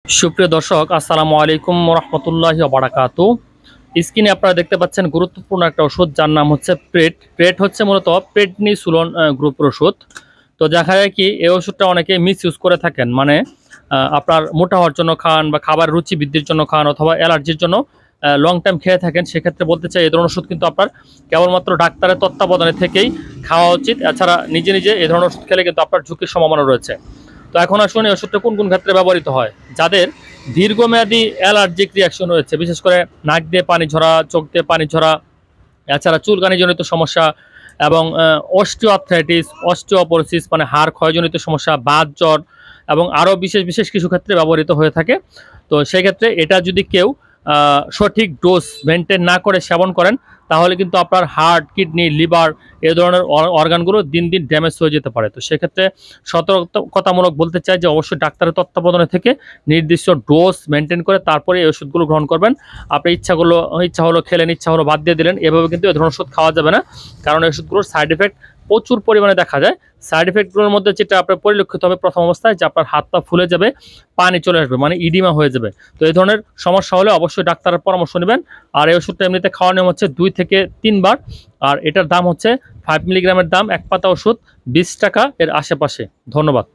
সুপ্রিয় দর্শক, আসসালামু আলাইকুম রহমতুল্লাহি বারাকাতু। স্ক্রিনে আপনারা দেখতে পাচ্ছেন গুরুত্বপূর্ণ একটা ওষুধ, যার নাম হচ্ছে প্রেট। প্রেট হচ্ছে মূলত প্রেডনিসোলোন গ্রুপের ওষুধ। তো দেখা যায় কি, এই ওষুধটা অনেকে মিস ইউজ করে থাকেন, মানে আপনার মোটা হওয়ার জন্য খান বা খাবার রুচি বৃদ্ধির জন্য খান অথবা অ্যালার্জির জন্য লং টাইম খেয়ে থাকেন। সেক্ষেত্রে বলতে চাই, এই ধরনের ওষুধ কিন্তু আপনার কেবলমাত্র ডাক্তারের তত্ত্বাবধানে থেকেই খাওয়া উচিত। এছাড়া নিজে নিজে এই ধরনের ওষুধ খেলে কিন্তু আপনার ঝুঁকির সম্ভাবনা রয়েছে। তো এখন আসুন, এই ওষুধটা কোন কোন ক্ষেত্রে ব্যবহৃত হয়। যাদের দীর্ঘমেয়াদী অ্যালার্জিক রিয়াকশন রয়েছে, বিশেষ করে নাক দিয়ে পানি ঝরা, চোখ দিয়ে পানি ঝরা, এছাড়া চুলকানিজনিত সমস্যা এবং অস্টিওআর্থ্রাইটিস, অস্টিওপোরোসিস মানে হাড় ক্ষয়জনিত সমস্যা, বাত জ্বর এবং আরও বিশেষ বিশেষ কিছু ক্ষেত্রে ব্যবহৃত হয়ে থাকে। তো সেই ক্ষেত্রে এটা যদি কেউ সঠিক ডোজ মেনটেন না করে সেবন করেন, তাহলে কিন্তু আপনার হার্ট, কিডনি, লিভার এই ধরনের অর্গানগুলো দিন দিন ড্যামেজ হয়ে যেতে পারে। তো সেক্ষেত্রে সতর্কতামূলক বলতে চাই যে অবশ্যই ডাক্তারের তত্ত্বাবধানে থেকে নির্দিষ্ট ডোজ মেনটেন করে তারপরে এই ওষুধগুলো গ্রহণ করবেন। আপনি ইচ্ছা হলো খেলেন, ইচ্ছা হলো বাদ দিয়ে দিলেন, এভাবে কিন্তু এই ধরনের ওষুধ খাওয়া যাবে না। কারণ এই ওষুধগুলোর সাইড এফেক্ট প্রচুর পরিমাণে দেখা যায়। সাইড এফেক্টগুলোর মধ্যে যেটা আপনার পরিলক্ষিত হবে প্রথম অবস্থায়, যে আপনার হাত পা ফুলে যাবে, পানি চলে আসবে, মানে ইডিমা হয়ে যাবে। তো এই ধরনের সমস্যা হলে অবশ্যই ডাক্তারের পরামর্শ নেবেন। আর এই ওষুধটা এমনিতে খাওয়ার নিয়ম হচ্ছে 2 থেকে 3 বার। আর এটার দাম হচ্ছে 5 মিলিগ্রামের দাম, এক পাতা ওষুধ 20 টাকা এর আশেপাশে। ধন্যবাদ।